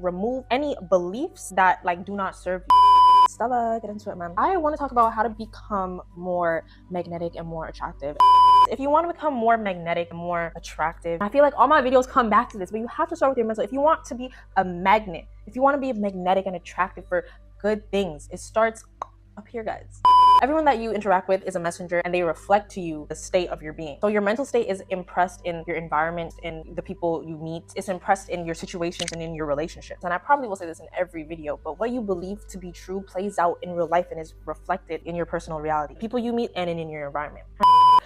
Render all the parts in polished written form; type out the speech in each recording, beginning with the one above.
remove any beliefs that like do not serve you. Stella, get into it, man. I want to talk about how to become more magnetic and more attractive. If you want to become more magnetic and more attractive, I feel like all my videos come back to this, but you have to start with your mental. If you want to be a magnet, if you want to be magnetic and attractive for good things, it starts up here, guys. Everyone that you interact with is a messenger, and they reflect to you the state of your being. So your mental state is impressed in your environment, in the people you meet. It's impressed in your situations and in your relationships. And I probably will say this in every video, but what you believe to be true plays out in real life and is reflected in your personal reality, people you meet, and in your environment.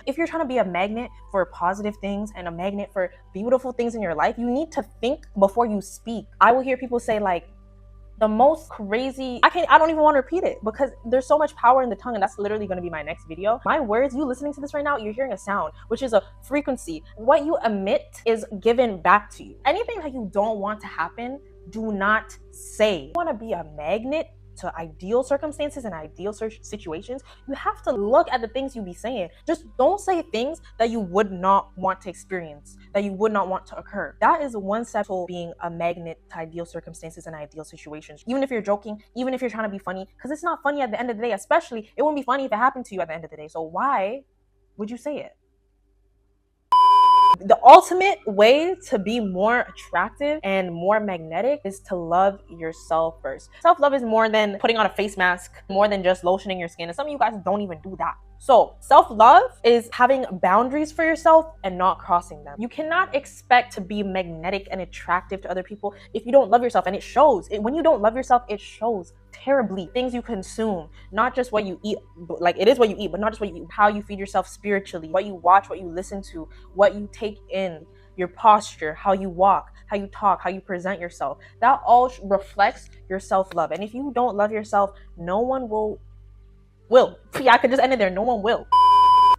If you're trying to be a magnet for positive things and a magnet for beautiful things in your life, you need to think before you speak. I will hear people say like, the most crazy, I don't even want to repeat it because there's so much power in the tongue, and that's literally going to be my next video. My words, you listening to this right now, you're hearing a sound, which is a frequency. What you emit is given back to you. Anything that you don't want to happen, do not say. You want to be a magnet to ideal circumstances and ideal situations, you have to look at the things you be saying. Just don't say things that you would not want to experience, that you would not want to occur. That is one step to being a magnet to ideal circumstances and ideal situations. Even if you're joking, even if you're trying to be funny, because it's not funny at the end of the day. Especially, it wouldn't be funny if it happened to you at the end of the day. So why would you say it? The ultimate way to be more attractive and more magnetic is to love yourself first. Self-love is more than putting on a face mask, more than just lotioning your skin. And some of you guys don't even do that. So self-love is having boundaries for yourself and not crossing them. You cannot expect to be magnetic and attractive to other people if you don't love yourself, and it shows. When you don't love yourself, it shows terribly. Things you consume, not just what you eat, like it is what you eat, but not just what you eat, how you feed yourself spiritually, what you watch, what you listen to, what you take in, your posture, how you walk, how you talk, how you present yourself. That all reflects your self-love. And if you don't love yourself, no one will. Yeah, I could just end it there. No one will.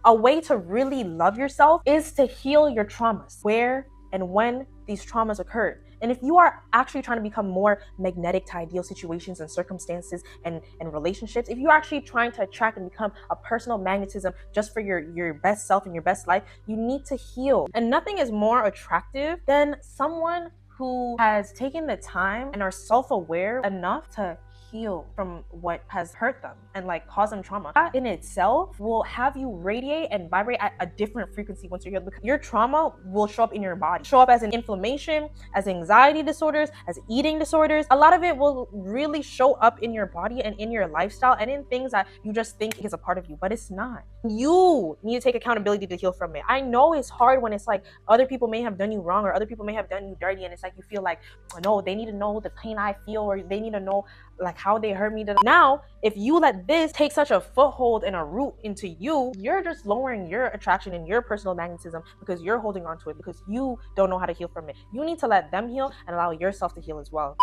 A way to really love yourself is to heal your traumas, where and when these traumas occurred. And if you are actually trying to become more magnetic to ideal situations and circumstances and relationships, if you're actually trying to attract and become a personal magnetism just for your best self and your best life, you need to heal. And nothing is more attractive than someone who has taken the time and are self-aware enough to heal from what has hurt them and like cause them trauma. That in itself will have you radiate and vibrate at a different frequency once you're healed, because your trauma will show up in your body, show up as an inflammation, as anxiety disorders, as eating disorders. A lot of it will really show up in your body and in your lifestyle and in things that you just think is a part of you, but it's not. You need to take accountability to heal from it. I know it's hard when it's like other people may have done you wrong or other people may have done you dirty, and it's like you feel like, no, they need to know the pain I feel, or they need to know like how they hurt me. Now, if you let this take such a foothold and a root into you, you're just lowering your attraction and your personal magnetism because you're holding on to it because you don't know how to heal from it. You need to let them heal and allow yourself to heal as well.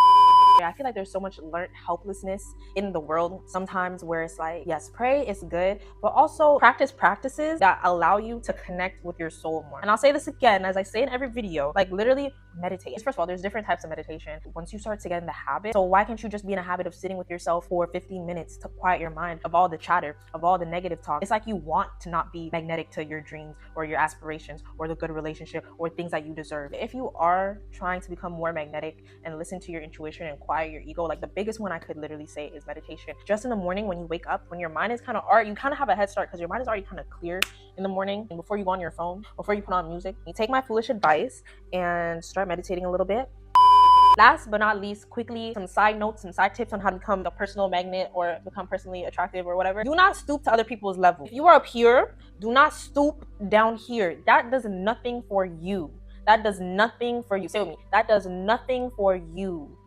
I feel like there's so much learned helplessness in the world sometimes, where it's like, yes, pray is good, but also practice practices that allow you to connect with your soul more. And I'll say this again, as I say in every video, like literally meditate. First of all, there's different types of meditation once you start to get in the habit. So why can't you just be in a habit of sitting with yourself for 15 minutes to quiet your mind of all the chatter, of all the negative talk? It's like you want to not be magnetic to your dreams or your aspirations or the good relationship or things that you deserve. If you are trying to become more magnetic and listen to your intuition and quiet your ego, like the biggest one I could literally say is meditation. Just in the morning when you wake up, when your mind is kind of you kind of have a head start because your mind is already kind of clear in the morning, and before you go on your phone, before you put on music, you take my foolish advice and start meditating a little bit. Last but not least, quickly, some side notes, some side tips on how to become a personal magnet or become personally attractive or whatever. Do not stoop to other people's level. If you are up here, do not stoop down here. That does nothing for you. That does nothing for you. Say with me. That does nothing for you.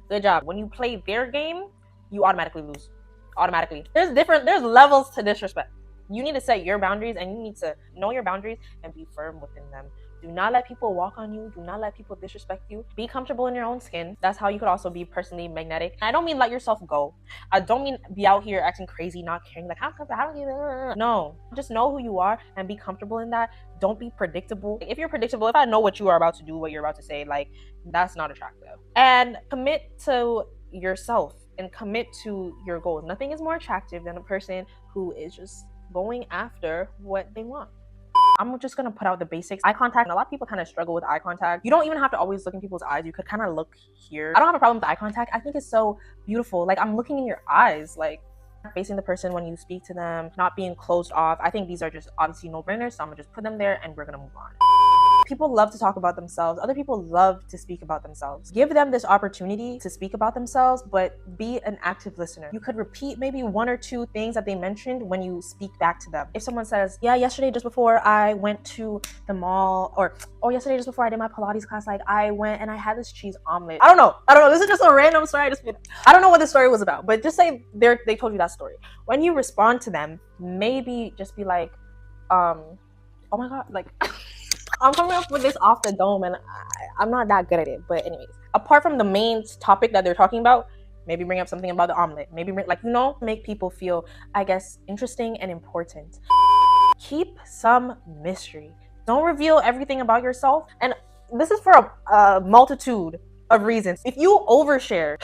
Good job. When you play their game, you automatically lose. Automatically. There's levels to disrespect. You need to set your boundaries, and you need to know your boundaries and be firm within them. Do not let people walk on you. Do not let people disrespect you. Be comfortable in your own skin. That's how you could also be personally magnetic. I don't mean let yourself go. I don't mean be out here acting crazy, not caring, like how do you. No, just know who you are and be comfortable in that. Don't be predictable. If you're predictable, if I know what you are about to do, what you're about to say, like that's not attractive. And commit to yourself and commit to your goals. Nothing is more attractive than a person who is just going after what they want. I'm just gonna put out the basics. Eye contact. A lot of people kind of struggle with eye contact. You don't even have to always look in people's eyes. You could kind of look here. I don't have a problem with eye contact. I think it's so beautiful. Like, I'm looking in your eyes, like facing the person when you speak to them, not being closed off. I think these are just obviously no-brainers, so I'm gonna just put them there and we're gonna move on. People love to talk about themselves. Other people love to speak about themselves. Give them this opportunity to speak about themselves, but be an active listener. You could repeat maybe one or two things that they mentioned when you speak back to them. If someone says, yeah, yesterday just before I went to the mall, or yesterday just before I did my Pilates class, like I went and I had this cheese omelet. I don't know. This is just a random story. I don't know what the story was about, but just say they told you that story. When you respond to them, maybe just be like, oh my God, like I'm coming up with this off the dome and I'm not that good at it. But anyways, apart from the main topic that they're talking about, maybe bring up something about the omelet. Maybe make people feel, I guess, interesting and important. Keep some mystery. Don't reveal everything about yourself. And this is for a multitude of reasons. If you overshare,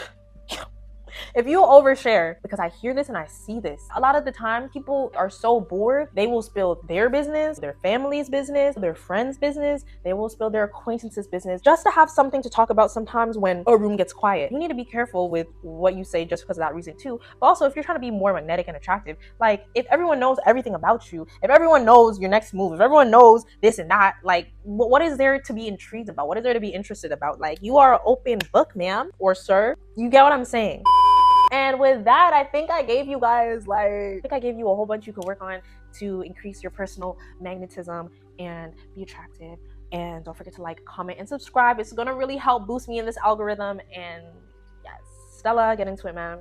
because I hear this and I see this, a lot of the time people are so bored, they will spill their business, their family's business, their friends' business, they will spill their acquaintances' business just to have something to talk about sometimes when a room gets quiet. You need to be careful with what you say just because of that reason too. But also, if you're trying to be more magnetic and attractive, like if everyone knows everything about you, if everyone knows your next move, if everyone knows this and that, like what is there to be intrigued about? What is there to be interested about? Like, you are an open book, ma'am or sir. You get what I'm saying? And with that, I think I gave you a whole bunch you could work on to increase your personal magnetism and be attractive. And don't forget to like, comment, and subscribe. It's gonna really help boost me in this algorithm. And yes, Stella, get into it, man.